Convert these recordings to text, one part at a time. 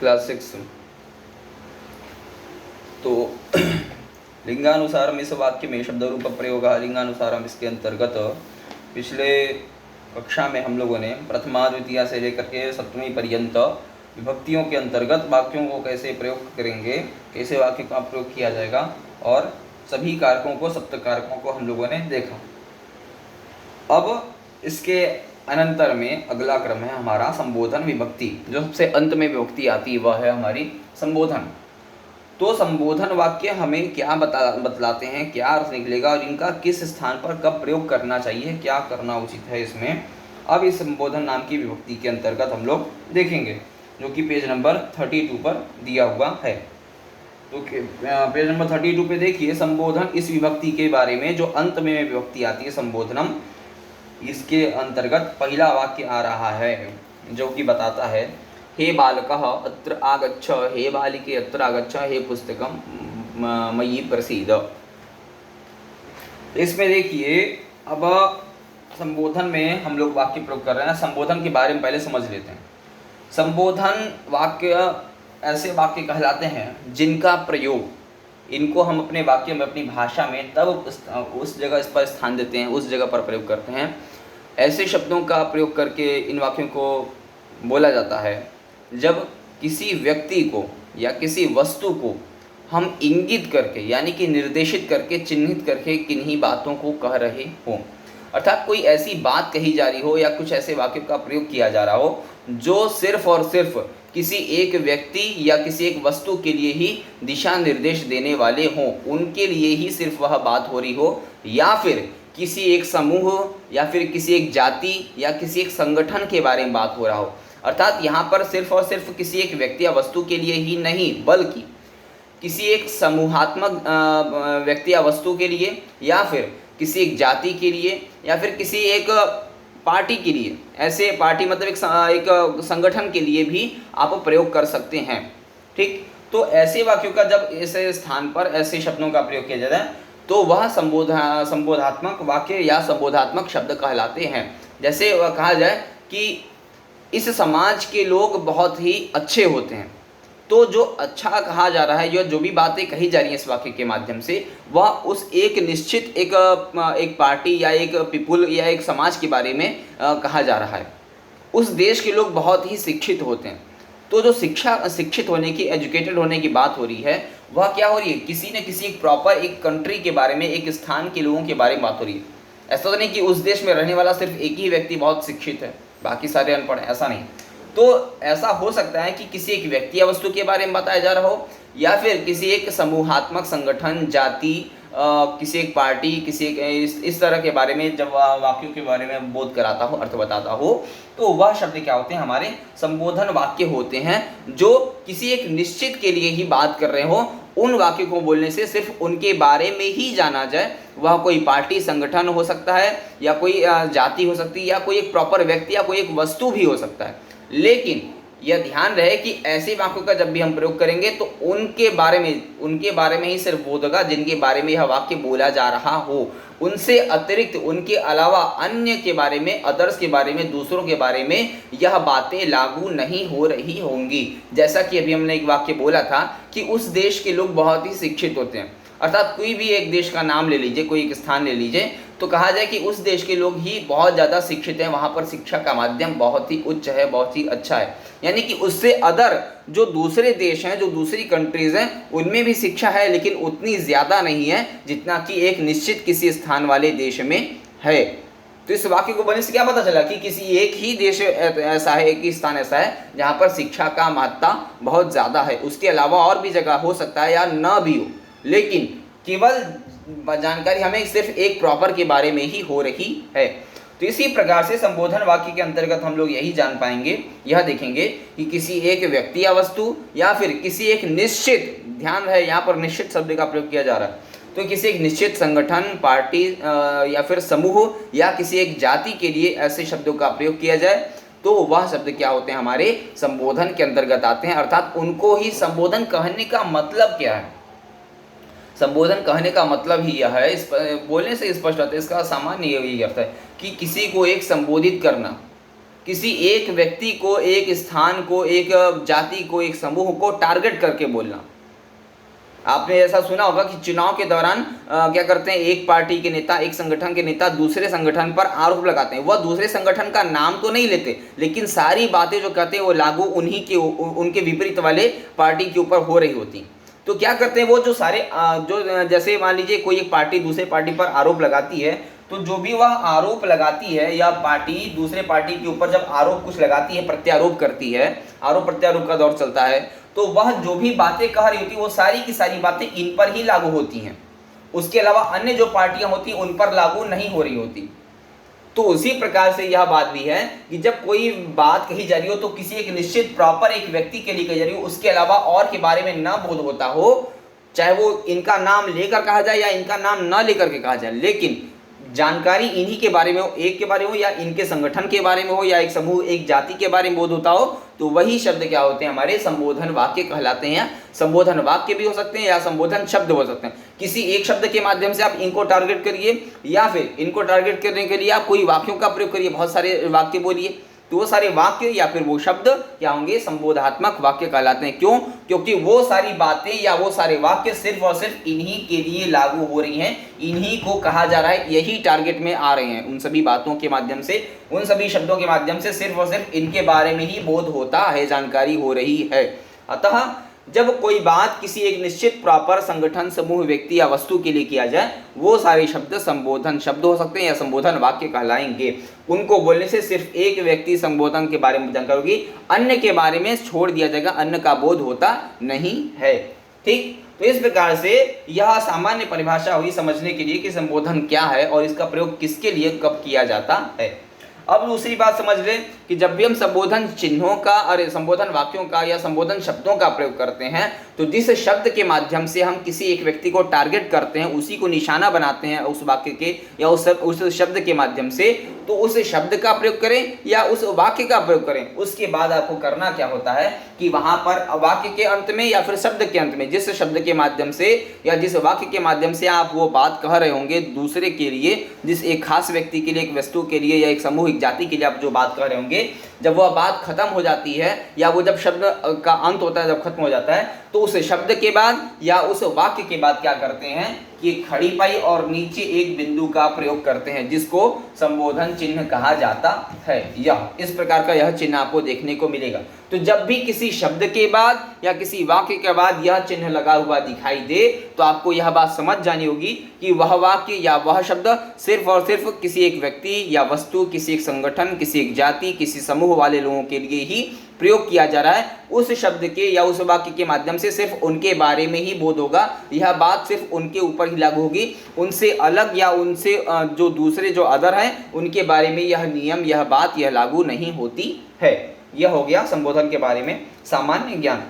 Class 6। तो लिंगानुसारम इस वाक्य में शब्द रूप प्रयोग लिंगानुसारम, इसके अंतर्गत पिछले कक्षा में हम लोगों ने प्रथमा द्वितीया से लेकर के सप्तमी पर्यंत विभक्तियों के अंतर्गत वाक्यों को कैसे प्रयोग करेंगे, कैसे वाक्य का प्रयोग किया जाएगा, और सभी कारकों को, सप्त कारकों को हम लोगों ने देखा। अब इसके अनंतर में अगला क्रम है हमारा संबोधन विभक्ति। जो सबसे अंत में विभक्ति आती है वह है हमारी संबोधन। तो संबोधन वाक्य हमें क्या बतलाते हैं, क्या अर्थ निकलेगा और इनका किस स्थान पर कब प्रयोग करना चाहिए, क्या करना उचित है इसमें, अब इस संबोधन नाम की विभक्ति के अंतर्गत हम लोग देखेंगे, जो कि पेज नंबर 32 पर दिया हुआ है। तो पेज नंबर 32 पे देखिए, संबोधन इस विभक्ति के बारे में जो अंत में विभक्ति आती है संबोधनम, इसके अंतर्गत पहला वाक्य आ रहा है जो कि बताता है हे बालकः अत्र आगच्छ, हे बालिके अत्र आगच्छ, हे पुस्तकम मयि प्रसीद। इसमें देखिए, अब संबोधन में हम लोग वाक्य प्रयोग कर रहे हैं। संबोधन के बारे में पहले समझ लेते हैं। संबोधन वाक्य ऐसे वाक्य कहलाते हैं जिनका प्रयोग, इनको हम अपने वाक्य में, अपनी भाषा में तब उस जगह इस पर स्थान देते हैं, उस जगह पर प्रयोग करते हैं। ऐसे शब्दों का प्रयोग करके इन वाक्यों को बोला जाता है जब किसी व्यक्ति को या किसी वस्तु को हम इंगित करके, यानी कि निर्देशित करके, चिन्हित करके किन्हीं बातों को कह रहे हों। अर्थात कोई ऐसी बात कही जा रही हो या कुछ ऐसे वाक्य का प्रयोग किया जा रहा हो जो सिर्फ और सिर्फ किसी एक व्यक्ति या किसी एक वस्तु के लिए ही दिशा निर्देश देने वाले हों, उनके लिए ही सिर्फ वह बात हो रही हो, या फिर किसी एक समूह या फिर किसी एक जाति या किसी एक संगठन के बारे में बात हो रहा हो। अर्थात यहाँ पर सिर्फ और सिर्फ किसी एक व्यक्ति या वस्तु के लिए ही नहीं, बल्कि किसी एक समूहात्मक व्यक्ति या वस्तु के लिए, या फिर किसी एक जाति के लिए, या फिर किसी एक पार्टी के लिए, ऐसे पार्टी मतलब एक संगठन के लिए भी आप प्रयोग कर सकते हैं। ठीक, तो ऐसे वाक्यों का जब ऐसे स्थान पर ऐसे शब्दों का प्रयोग किया जाता है तो वह संबोधात्मक वाक्य या संबोधात्मक शब्द कहलाते हैं। जैसे कहा जाए कि इस समाज के लोग बहुत ही अच्छे होते हैं, तो जो अच्छा कहा जा रहा है, जो भी बातें कही जा रही हैं इस वाक्य के माध्यम से, वह उस एक निश्चित एक पार्टी या एक पीपुल या एक समाज के बारे में कहा जा रहा है। उस देश के लोग बहुत ही शिक्षित होते हैं। तो जो शिक्षित होने की, एजुकेटेड होने की बात हो रही है, वह क्या हो रही है, किसी न किसी एक प्रॉपर एक कंट्री के बारे में, एक स्थान के लोगों के बारे में बात हो रही है। ऐसा तो नहीं कि उस देश में रहने वाला सिर्फ एक ही व्यक्ति बहुत शिक्षित है, बाकी सारे अनपढ़ हैं, ऐसा नहीं। तो ऐसा हो सकता है कि किसी एक व्यक्ति या वस्तु के बारे में बताया जा रहा हो, या फिर किसी एक समूहात्मक संगठन, जाति, किसी एक पार्टी, किसी एक इस तरह के बारे में जब वाक्यों के बारे में बोध कराता हो, अर्थ बताता हो, तो वह शब्द क्या होते हैं, हमारे संबोधन वाक्य होते हैं, जो किसी एक निश्चित के लिए ही बात कर रहे हो। उन वाक्यों को बोलने से सिर्फ उनके बारे में ही जाना जाए, वह कोई पार्टी, संगठन हो सकता है, या कोई जाति हो सकती है, या कोई एक प्रॉपर व्यक्ति या कोई एक वस्तु भी हो सकता है। लेकिन यह ध्यान रहे कि ऐसे वाक्यों का जब भी हम प्रयोग करेंगे तो उनके बारे में ही सिर्फ बोध होगा जिनके बारे में यह वाक्य बोला जा रहा हो। उनसे अतिरिक्त, उनके अलावा अन्य के बारे में, अदर्स के बारे में, दूसरों के बारे में यह बातें लागू नहीं हो रही होंगी। जैसा कि अभी हमने एक वाक्य बोला था कि उस देश के लोग बहुत ही शिक्षित होते हैं। अर्थात कोई भी एक देश का नाम ले लीजिए, कोई एक स्थान ले लीजिए, तो कहा जाए कि उस देश के लोग ही बहुत ज़्यादा शिक्षित हैं, वहाँ पर शिक्षा का माध्यम बहुत ही उच्च है, बहुत ही अच्छा है। यानी कि उससे अदर जो दूसरे देश हैं, जो दूसरी कंट्रीज़ हैं, उनमें भी शिक्षा है, लेकिन उतनी ज़्यादा नहीं है जितना कि एक निश्चित किसी स्थान वाले देश में है। तो इस वाक्य को बोलने से क्या पता चला कि किसी एक ही देश ऐसा है, एक ही स्थान ऐसा है जहाँ पर शिक्षा का महत्ता बहुत ज़्यादा है। उसके अलावा और भी जगह हो सकता है या ना भी हो, लेकिन केवल जानकारी हमें सिर्फ एक प्रॉपर के बारे में ही हो रही है। तो इसी प्रकार से संबोधन वाक्य के अंतर्गत हम लोग यही जान पाएंगे, यह देखेंगे कि किसी एक व्यक्ति या वस्तु या फिर किसी एक निश्चित, ध्यान रहे यहाँ पर निश्चित शब्द का प्रयोग किया जा रहा है, तो किसी एक निश्चित संगठन, पार्टी या फिर समूह या किसी एक जाति के लिए ऐसे शब्दों का प्रयोग किया जाए तो वह शब्द क्या होते हैं, हमारे संबोधन के अंतर्गत आते हैं। अर्थात उनको ही संबोधन कहने का मतलब क्या है। संबोधन कहने का मतलब ही यह है, इस बोलने से स्पष्ट होता है, इसका सामान्य यही अर्थ है कि किसी को एक संबोधित करना, किसी एक व्यक्ति को, एक स्थान को, एक जाति को, एक समूह को टारगेट करके बोलना। आपने ऐसा सुना होगा कि चुनाव के दौरान क्या करते हैं, एक पार्टी के नेता, एक संगठन के नेता दूसरे संगठन पर आरोप लगाते हैं। वह दूसरे संगठन का नाम तो नहीं लेते, लेकिन सारी बातें जो कहते हैं वो लागू उन्हीं के, उनके विपरीत वाले पार्टी के ऊपर हो रही होती। तो क्या करते हैं वो जो सारे जो जैसे मान लीजिए कोई एक पार्टी दूसरे पार्टी पर आरोप लगाती है, तो जो भी वह आरोप लगाती है या पार्टी दूसरे पार्टी के ऊपर जब आरोप कुछ लगाती है, प्रत्यारोप करती है, आरोप प्रत्यारोप का दौर चलता है, तो वह जो भी बातें कह रही होती है वो सारी की सारी बातें इन पर ही लागू होती हैं। उसके अलावा अन्य जो पार्टियां होती उन पर लागू नहीं हो रही होती। तो उसी प्रकार से यह बात भी है कि जब कोई बात कही जा रही हो तो किसी एक निश्चित प्रॉपर एक व्यक्ति के लिए कही जा रही हो, उसके अलावा और के बारे में न बोध होता हो, चाहे वो इनका नाम लेकर कहा जाए या इनका नाम न लेकर के कहा जाए, लेकिन जानकारी इन्हीं के बारे में हो, एक के बारे में हो या इनके संगठन के बारे में हो या एक समूह, एक जाति के बारे में बोध होता हो, तो वही शब्द क्या होते हैं, हमारे संबोधन वाक्य कहलाते हैं। संबोधन वाक्य भी हो सकते हैं या संबोधन शब्द हो सकते हैं। किसी एक शब्द के माध्यम से आप इनको टारगेट करिए या फिर इनको टारगेट करने के लिए आप कोई वाक्यों का प्रयोग करिए, बहुत सारे वाक्य बोलिए, तो वो सारे वाक्य या फिर वो शब्द क्या होंगे, संबोधात्मक वाक्य कहलाते हैं। क्यों? क्योंकि वो सारी बातें या वो सारे वाक्य सिर्फ और सिर्फ इन्हीं के लिए लागू हो रही हैं, इन्हीं को कहा जा रहा है, यही टारगेट में आ रहे हैं। उन सभी बातों के माध्यम से, उन सभी शब्दों के माध्यम से सिर्फ और सिर्फ इनके बारे में ही बोध होता है, जानकारी हो रही है। अतः जब कोई बात किसी एक निश्चित प्रॉपर संगठन, समूह, व्यक्ति या वस्तु के लिए किया जाए, वो सारे शब्द संबोधन शब्द हो सकते हैं या संबोधन वाक्य कहलाएंगे। उनको बोलने से सिर्फ एक व्यक्ति संबोधन के बारे में जानकारी होगी, अन्य के बारे में छोड़ दिया जाएगा, अन्य का बोध होता नहीं है। ठीक, तो इस प्रकार से यह सामान्य परिभाषा हुई समझने के लिए कि संबोधन क्या है और इसका प्रयोग किसके लिए कब किया जाता है। अब दूसरी बात समझ लें कि जब भी हम संबोधन चिन्हों का और संबोधन वाक्यों का या संबोधन शब्दों का प्रयोग करते हैं, तो जिस शब्द के माध्यम से हम किसी एक व्यक्ति को टारगेट करते हैं, उसी को निशाना बनाते हैं उस वाक्य के या उस शब्द के माध्यम से, तो उस शब्द का प्रयोग करें या उस वाक्य का प्रयोग करें, उसके बाद आपको करना क्या होता है कि वहां पर वाक्य के अंत में या फिर शब्द के अंत में जिस शब्द के माध्यम से या जिस वाक्य के माध्यम से आप वो बात कह रहे होंगे दूसरे के लिए, जिस एक खास व्यक्ति के लिए, एक वस्तु के लिए या एक समूह, एक जाति के लिए आप जो बात कह रहे होंगे, जब वह बात खत्म हो जाती है या वो जब शब्द का अंत होता है, जब खत्म हो जाता है, तो उस शब्द के बाद या उस वाक्य के बाद क्या करते हैं कि खड़ी पाई और नीचे एक बिंदु का प्रयोग करते हैं, जिसको संबोधन चिन्ह कहा जाता है। यह इस प्रकार का यह चिन्ह आपको देखने को मिलेगा। तो जब भी किसी शब्द के बाद या किसी वाक्य के बाद यह चिन्ह लगा हुआ दिखाई दे, तो आपको यह बात समझ जानी होगी कि वह वाक्य या वह शब्द सिर्फ और सिर्फ किसी एक व्यक्ति या वस्तु, किसी एक संगठन, किसी एक जाति, किसी समूह वाले लोगों के लिए ही प्रयोग किया जा रहा है। उस शब्द के या उस वाक्य के माध्यम से सिर्फ उनके बारे में ही बोध होगा, यह बात सिर्फ उनके ऊपर ही लागू होगी, उनसे अलग या उनसे जो दूसरे जो अदर हैं उनके बारे में यह नियम, यह बात, यह लागू नहीं होती है। यह हो गया संबोधन के बारे में सामान्य ज्ञान,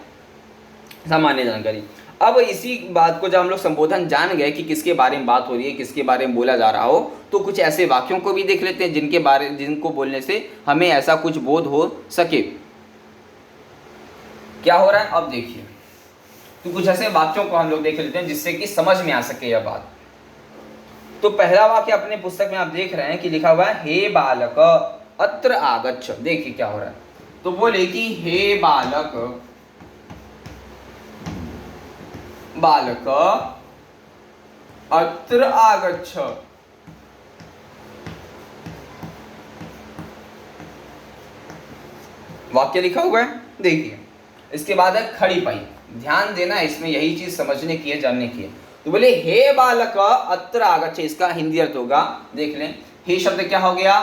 सामान्य जानकारी। अब इसी बात को जब हम लोग संबोधन जान गए कि किसके बारे में बात हो रही है, किसके बारे में बोला जा रहा हो, तो कुछ ऐसे वाक्यों को भी देख लेते हैं जिनको बोलने से हमें ऐसा कुछ बोध हो सके। क्या हो रहा है अब देखिए, तो कुछ ऐसे वाक्यों को हम लोग देख लेते हैं जिससे कि समझ में आ सके यह बात। तो पहला वाक्य अपने पुस्तक में आप देख रहे हैं कि लिखा हुआ है, हे बालक अत्र आगच्छ। देखिए क्या हो रहा है, तो बोले कि हे बालक, बालक अत्र आगच्छ। वाक्य लिखा हुआ है, देखिए। इसके बाद है खड़ी पाई। ध्यान देना इसमें, यही चीज समझने की है, जानने की है। तो बोले हे बालक अत्र आगच्छ, इसका हिंदी अर्थ होगा, देख लें। हे शब्द क्या हो गया,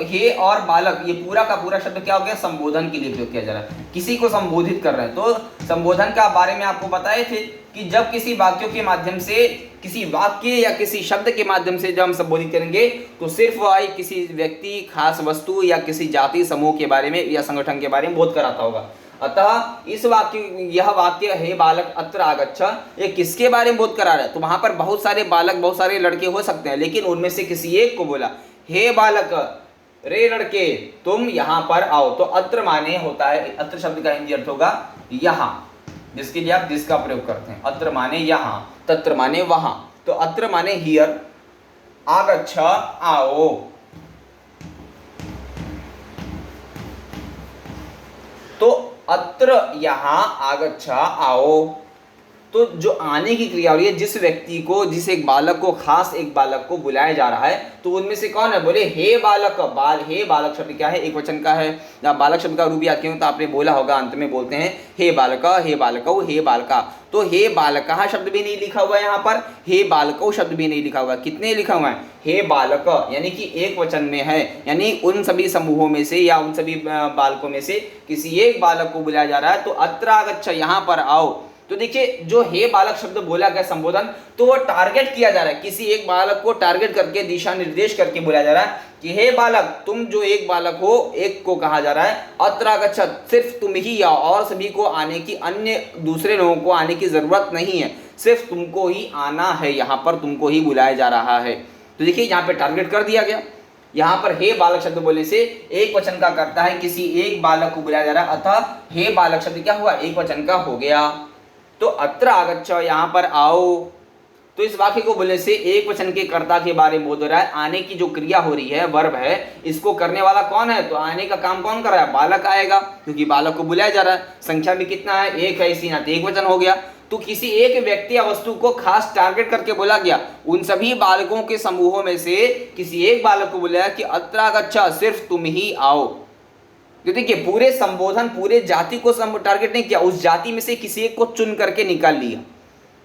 हे और बालक, ये पूरा का पूरा शब्द क्या हो गया, संबोधन के लिए प्रयोग किया जा रहा है, किसी को संबोधित कर रहे हैं। तो संबोधन का बारे में आपको बताए थे कि जब किसी वाक्यों के माध्यम से, किसी वाक्य या किसी शब्द के माध्यम से जब हम संबोधित करेंगे, तो सिर्फ वह किसी व्यक्ति, खास वस्तु या किसी जाति, समूह के बारे में या संगठन के बारे में बोध कराता होगा। अतः इस वाक्य, यह वाक्य हे बालक अत्र आगच्छ, ये किसके बारे में बोध करा रहा है। तो वहां पर बहुत सारे बालक, बहुत सारे लड़के हो सकते हैं, लेकिन उनमें से किसी एक को बोला, हे बालक, रे लड़के तुम यहाँ पर आओ। तो अत्र माने होता है, अत्र शब्द का हिंदी अर्थ होगा यहाँ, जिसके लिए आप दिस का प्रयोग करते हैं। अत्र माने यहाँ, तत्र माने वहां। तो अत्र माने हियर, आगच्छ आओ। तो अत्र यहाँ आगच्छ आओ, तो जो आने की क्रिया हो रही है, जिस व्यक्ति को, जिस एक बालक को, खास एक बालक को बुलाया जा रहा है, तो उनमें से कौन है? बोले हे बालक। हे बालक शब्द क्या है? एक वचन का है। जब बालक शब्द का रूप याद किया तो आपने बोला होगा, अंत में बोलते हैं हे बालक, हे बालकौ, हे बालका। तो हे बालकः शब्द भी नहीं लिखा हुआ है यहाँ पर, हे बालकौ शब्द भी नहीं लिखा हुआ है। कितने लिखा हुआ है? हे बालक, यानी कि एक वचन में है, यानी उन सभी समूहों में से या उन सभी बालकों में से किसी एक बालक को बुलाया जा रहा है। तो अत्र आगच्छ, यहाँ पर आओ। तो देखिए, जो हे बालक शब्द बोला गया संबोधन, तो वो टारगेट किया जा रहा है, किसी एक बालक को टारगेट करके, दिशा निर्देश करके बोला जा रहा है कि हे बालक, तुम जो एक बालक हो, एक को कहा जा रहा है अत्र आगच्छ, सिर्फ तुम ही आओ, और सभी को आने की, अन्य दूसरे लोगों को आने की जरूरत नहीं है, सिर्फ तुमको ही आना है, यहाँ पर तुमको ही बुलाया जा रहा है। तो देखिए, यहाँ पे टारगेट कर दिया गया। यहाँ पर हे बालक शब्द बोलने से एक वचन का करता है, किसी एक बालक को बुलाया जा रहा है, अतः हे बालक शब्द क्या हुआ? एक वचन का हो गया। तो अत्र आगच्छ, यहाँ पर आओ, तो इस वाक्य को बोलने से एक वचन के कर्ता के बारे में बोल रहा है। आने की जो क्रिया हो रही है, वर्ब है, इसको करने वाला कौन है? तो आने का काम कौन कर रहा है? बालक आएगा, क्योंकि बालक को बुलाया जा रहा है। संख्या में कितना है? एक है, इसी नाते एक वचन हो गया। तो किसी एक व्यक्ति या वस्तु को खास टारगेट करके बोला गया, उन सभी बालकों के समूहों में से किसी एक बालक को बुलाया कि अत्र आगच्छ, सिर्फ तुम ही आओ। तो देखिए, पूरे संबोधन, पूरे जाति को टारगेट नहीं किया, उस जाति में से किसी एक को चुन करके निकाल लिया,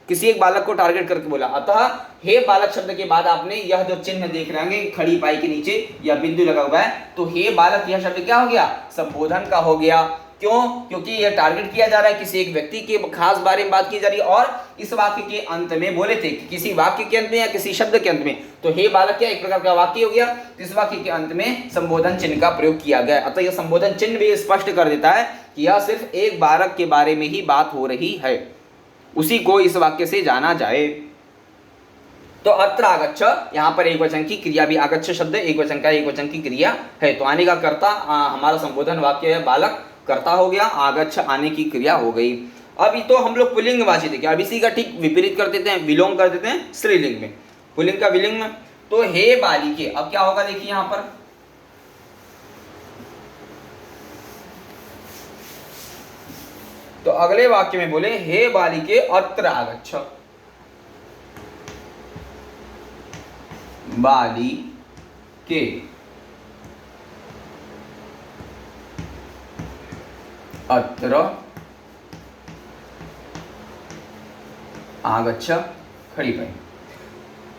किसी एक बालक को टारगेट करके बोला। अतः हे बालक शब्द के बाद आपने यह जो चिन्ह देख रहे होंगे खड़ी पाई के नीचे या बिंदु लगा हुआ है, तो हे बालक, यह शब्द क्या हो गया? संबोधन का हो गया। क्यों? क्योंकि यह टारगेट किया जा रहा है, किसी एक व्यक्ति के खास बारे में बात की जा रही है। और इस वाक्य के अंत में बोले थे कि किसी वाक्य के अंत में या किसी शब्द के अंत में, तो हे बालक क्या एक प्रकार का वाक्य हो गया, इस वाक्य के अंत में संबोधन चिन्ह का प्रयोग किया गया। अतः यह संबोधन चिन्ह भी स्पष्ट कर देता है कि यह सिर्फ एक बालक के बारे में ही बात हो रही है, उसी को इस वाक्य से जाना जाए। तो अत्र आगच्छ, यहाँ पर एक वचन की क्रिया भी, आगच्छ शब्द एक वचन का, एक वचन की क्रिया है। तो आने का कर्ता हमारा संबोधन वाक्य है, बालक कर्ता हो गया, आगच्छ आने की क्रिया हो गई। अभी तो हम लोग पुल्लिंगवाची देखें, अब इसी का ठीक विपरीत कर देते हैं, विलोम कर देते हैं स्त्रीलिंग में, पुल्लिंग का विलिंग में। तो हे बालिके, अब क्या होगा देखिए यहाँ पर, तो अगले वाक्य में बोले हे बालिके अत्र आगच्छ, बालिके अत्र आगच्छ, खड़ी पाई,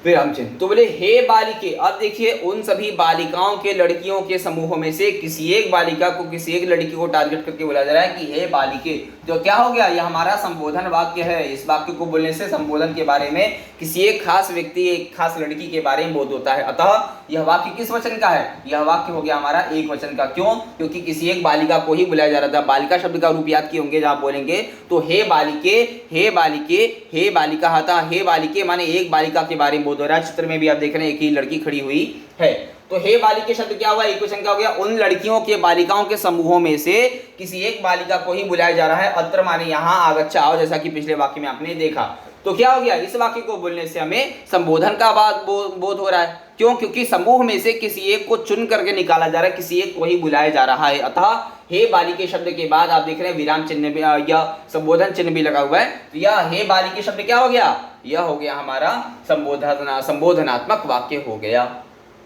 विराम चिन्ह। तो बोले हे बालिके, अब देखिए उन सभी बालिकाओं के, लड़कियों के समूहों में से किसी एक बालिका को, किसी एक लड़की को टारगेट करके बोला जा रहा है कि हे बालिके। तो क्या हो गया? यह हमारा संबोधन वाक्य है। इस वाक्य को बोलने से संबोधन के बारे में, किसी एक खास व्यक्ति, एक खास लड़की के बारे में बोध होता है। अतः यह वाक्य किस वचन का है? यह वाक्य हो गया हमारा एक वचन का। क्यों? क्योंकि किसी एक बालिका को ही बुलाया जा रहा था। बालिका शब्द का रूप याद किए होंगे, जब आप बोलेंगे तो हे बालिके, हे बालिके, हे बालिका था। हे बालिके माने एक बालिका के बारे में बोध हो रहा है। चित्र में भी आप देख रहे हैं एक ही लड़की खड़ी हुई है। तो हे बालिके शब्द क्या हुआ? एक वचन का हो गया। उन लड़कियों के, बालिकाओं के समूहों में से किसी एक बालिका को ही बुलाया जा रहा है। अत्र माने यहाँ, आगच्छ आओ, जैसा कि पिछले वाक्य में आपने देखा। तो क्या हो गया? इस वाक्य को बोलने से हमें संबोधन का बोध हो रहा है। क्यों? क्योंकि समूह में से किसी एक को चुन करके निकाला जा रहा है, किसी एक को ही बुलाया जा रहा है। अतः हे बालिके शब्द के बाद आप देख रहे हैं विराम चिन्ह भी या संबोधन चिन्ह भी लगा हुआ है। तो यह हे बालिके शब्द क्या हो गया? यह हो गया हमारा संबोधनात्मक वाक्य हो गया।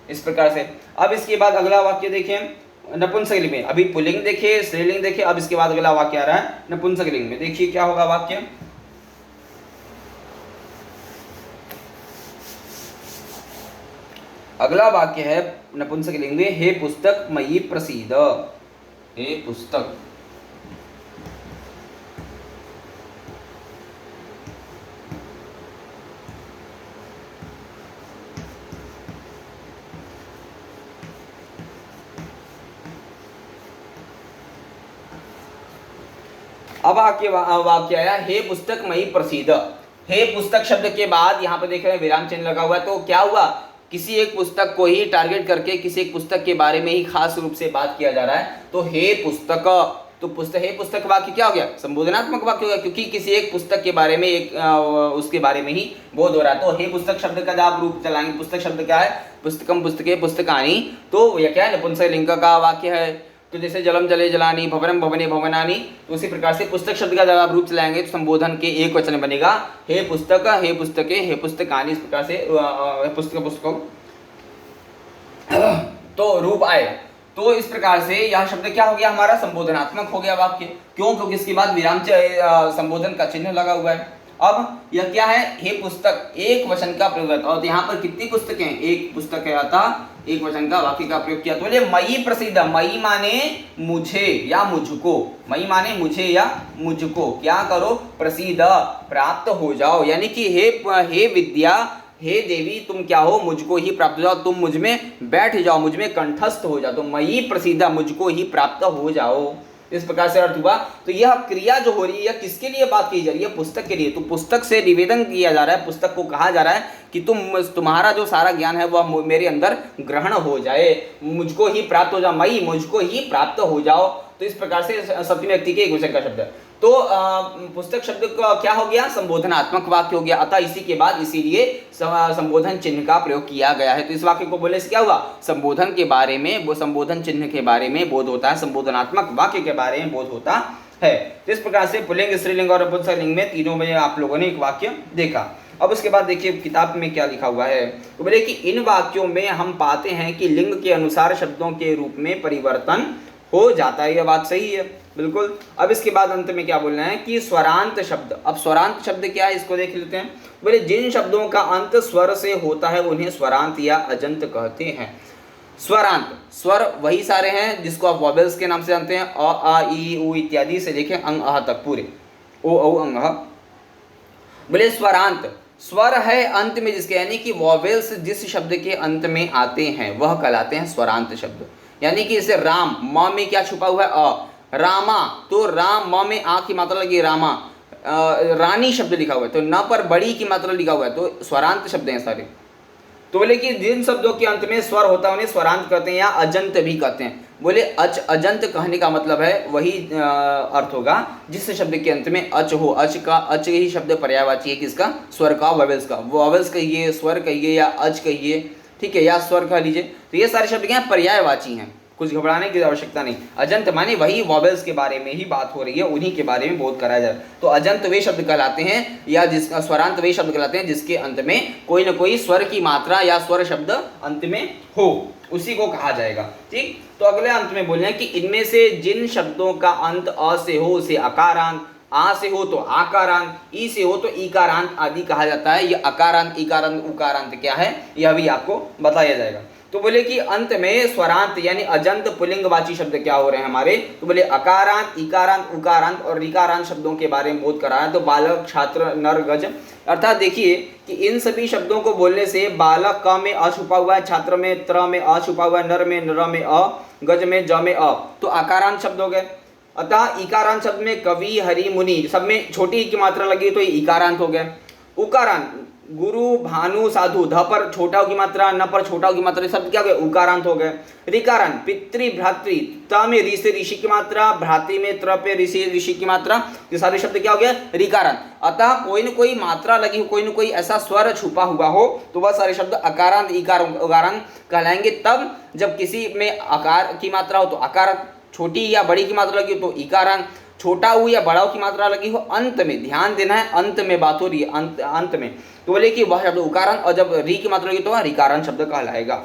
इस प्रकार से अब इसके बाद अगला वाक्य देखें नपुंसकलिंग में। अभी पुल्लिंग देखे, स्त्रीलिंग देखे, अब इसके बाद अगला वाक्य आ रहा है नपुंसकलिंग में। देखिए क्या होगा वाक्य। अगला वाक्य है नपुंसकलिंग में, हे पुस्तक मयि प्रसीद। हे पुस्तक, अब वाक्य आया हे पुस्तक मयि प्रसीद। हे पुस्तक शब्द के बाद यहाँ पे देख रहे हैं विराम चिन्ह लगा हुआ है। तो क्या हुआ? किसी एक पुस्तक को ही टारगेट करके किसी एक पुस्तक के बारे में ही खास रूप से बात किया जा रहा है। तो हे पुस्तक, तो पुस्तक, हे पुस्तक वाक्य क्या हो गया? संबोधनात्मक वाक्य हो गया, क्योंकि किसी एक पुस्तक के बारे में, एक उसके बारे में ही बोध हो रहा है। तो हे पुस्तक शब्द का जब आप रूप चलाएंगे, पुस्तक शब्द क्या है? पुस्तकम, पुस्तके, पुस्तकानि। तो यह क्या है? नपुंसकलिंग का वाक्य है। तो जैसे जलम जले जलानी, भवनम भवने भवनानी, तो उसी प्रकार से पुस्तक शब्द का जब आप रूप चलाएंगे तो संबोधन के एक वचन बनेगा हे पुस्तक, हे पुस्तके, हे पुस्तकानी, इस प्रकार से पुस्तक पुस्तकों तो रूप आए। तो इस प्रकार से यह शब्द क्या हो गया हमारा, संबोधनात्मक हो गया वाक्य। क्यों? क्योंकि इसके बाद विराम संबोधन का चिन्ह लगा हुआ है। अब यह क्या है, हे पुस्तक, एक वचन का प्रयोग है। और यहाँ पर कितनी पुस्तकें हैं, एक पुस्तक है, अतः एक वचन का वाक्य का प्रयोग किया। तो बोले मई प्रसिद्ध, मई माने मुझे या मुझको, मई माने मुझे या मुझको क्या करो, प्रसिद्ध प्राप्त हो जाओ, यानी कि हे विद्या, हे देवी तुम क्या हो, मुझको ही प्राप्त हो जाओ, तुम मुझ में बैठ जाओ, मुझ में कंठस्थ हो जाओ। तो मई प्रसिद्ध, मुझको ही प्राप्त हो जाओ, इस प्रकार से अर्थ हुआ। तो यह क्रिया जो हो रही है, यह किसके लिए बात की जा रही है, पुस्तक के लिए। तो पुस्तक से निवेदन किया जा रहा है, पुस्तक को कहा जा रहा है कि तुम्हारा जो सारा ज्ञान है वह मेरे अंदर ग्रहण हो जाए, मुझको ही प्राप्त हो जाओ, मई मुझको ही प्राप्त हो जाओ। तो इस प्रकार से सप्तमी व्यक्ति के एक वचन का शब्द है। तो पुस्तक शब्द का क्या हो गया, संबोधनात्मक वाक्य हो गया। अतः इसी के बाद इसीलिए संबोधन चिन्ह का प्रयोग किया गया है। तो इस वाक्य को बोलने से क्या हुआ, संबोधन के बारे में, वो संबोधन चिन्ह के बारे में बोध होता है, संबोधनात्मक वाक्य के बारे में बोध होता है। तो इस प्रकार से पुल्लिंग, स्त्रीलिंग और नपुंसकलिंग में तीनों में आप लोगों ने एक वाक्य देखा। अब उसके बाद देखिए किताब में क्या लिखा हुआ है। तो बोले कि इन वाक्यों में हम पाते हैं कि लिंग के अनुसार शब्दों के रूप में परिवर्तन हो जाता है। यह बात सही है, बिल्कुल। अब इसके बाद अंत में क्या बोलना है कि स्वरांत शब्द। अब स्वरांत शब्द क्या है, इसको देख लेते हैं। बोले जिन शब्दों का अंत स्वर से होता है उन्हें स्वरांत या अजंत कहते हैं। स्वरांत, स्वर वही सारे हैं जिसको आप वॉवेल्स के नाम से जानते हैं, अ आ ई उ इत्यादि से लेके अंग अह तक पूरे, ओ औ अंग अह। बोले स्वरांत, स्वर है अंत में जिसके, यानी कि वॉवेल्स जिस शब्द के अंत में आते हैं वह कहलाते हैं स्वरांत शब्द। यानी कि इसे राम, म में क्या छुपा हुआ है, अ, रामा, तो राम, म में आ की मात्रा लगी रामा, रानी शब्द लिखा हुआ है, तो न पर बड़ी की मात्रा लिखा हुआ है, तो स्वरांत शब्द हैं सारे। तो बोले कि जिन शब्दों के अंत में स्वर होता है उन्हें स्वरांत कहते हैं या अजंत भी कहते हैं। बोले अजंत कहने का मतलब है वही अर्थ होगा जिस शब्द के अंत में अच हो। अच का, अच ही शब्द पर्यायवाची है किसका, स्वर का, वॉवेल्स का। वॉवेल्स कहिए, स्वर कहिए या अच कहिए, ठीक है, या स्वर कह लीजिए। तो ये सारे शब्द क्या हैं, पर्यायवाची हैं, कुछ घबराने की आवश्यकता नहीं। अजंत माने वही वॉवेल्स के बारे में ही बात हो रही है, उन्हीं के बारे में बोध कराया जाए। तो अजंत वे शब्द कहलाते हैं या स्वरांत वे शब्द कहलाते हैं जिसके अंत में कोई न कोई स्वर की मात्रा या स्वर शब्द अंत में हो, उसी को कहा जाएगा। ठीक, तो अगले अंत में बोल रहे हैं कि इनमें से जिन शब्दों का अंत अ से हो उसे अकारांत, आ से हो तो आकारांत, ई से हो तो ईकारांत आदि कहा जाता है। यह अकारांत, इकारांत, उकारांत क्या है यह भी आपको बताया जाएगा। तो बोले कि अंत में स्वरांत यानी अजंत पुल्लिंगवाची शब्द क्या हो रहे हैं हमारे, तो बोले अकारांत, इकारांत, उकारांत और ऋकारांत शब्दों के बारे में बोध कराया। तो बालक, छात्र, नर, गज, अर्थात देखिए कि इन सभी शब्दों को बोलने से बालक क में अ छुपा हुआ है, छात्र में त्र में अ छुपा हुआ है, नर में नर में अ, गज में ज में अ, तो आकारांत शब्द हो गए। अतः इकारांत शब्द में कवि, हरि, मुनि, सब में छोटी की मात्रा लगी तो ये इकारांत हो गया। उकारांत गुरु, भानु, साधु, ध पर छोटा की मात्रा, न पर छोटा की मात्रा, शब्द क्या हो गए, उकारांत हो गए। ऋकारांत पितृ, भ्रातृ, त में ऋ से ऋषि की मात्रा, भ्रातृ में त्र पे ऋषि की मात्रा, ये सारे शब्द क्या हो गया, ऋकारांत। अतः कोई न कोई मात्रा लगी हो, कोई न कोई ऐसा स्वर छुपा हुआ हो तो वह सारे शब्द अकारांत, इकार, उकारांत कहलाएंगे। तब जब किसी में आकार की मात्रा हो तो आकार, छोटी या बड़ी की मात्रा लगी हो तो इकारांत, छोटा हो या बड़ा की मात्रा लगी हो, अंत में ध्यान देना है, अंत में बात हो रही है, अंत में, तो बोले कि वह शब्द उकारांत, और जब री की मात्रा लगी तो वह ऋकारांत शब्द कहलाएगा।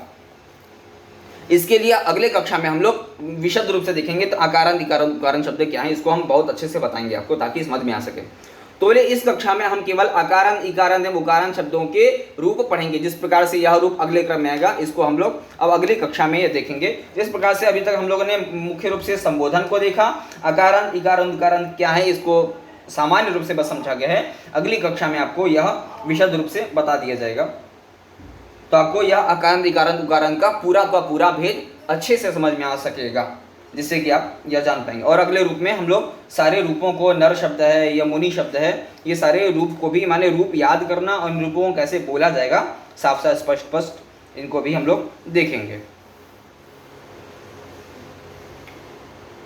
इसके लिए अगले कक्षा में हम लोग विशद रूप से देखेंगे तो आकारांत, इकारांत, उकारांत शब्द क्या है, इसको हम बहुत अच्छे से बताएंगे आपको ताकि समझ में आ सके। तो बोले इस कक्षा में हम केवल आकारांत, इकारांत एवं उकारांत शब्दों के रूप पढ़ेंगे। जिस प्रकार से यह रूप अगले क्रम में आएगा इसको हम लोग अब अगली कक्षा में देखेंगे। जिस प्रकार से अभी तक हम लोगों ने मुख्य रूप से संबोधन को देखा, आकारांत, इकारांत, उकारांत क्या है इसको सामान्य रूप से बस समझा गया है। अगली कक्षा में आपको यह विशद रूप से बता दिया जाएगा, तो आपको यह आकारांत, इकारांत, उकारांत का पूरा भेद अच्छे से समझ में आ सकेगा, जिससे कि आप यह जान पाएंगे। और अगले रूप में हम लोग सारे रूपों को, नर शब्द है या मुनि शब्द है, ये सारे रूप को भी माने रूप याद करना और इन रूपों को कैसे बोला जाएगा साफ साफ स्पष्ट, इनको भी हम लोग देखेंगे।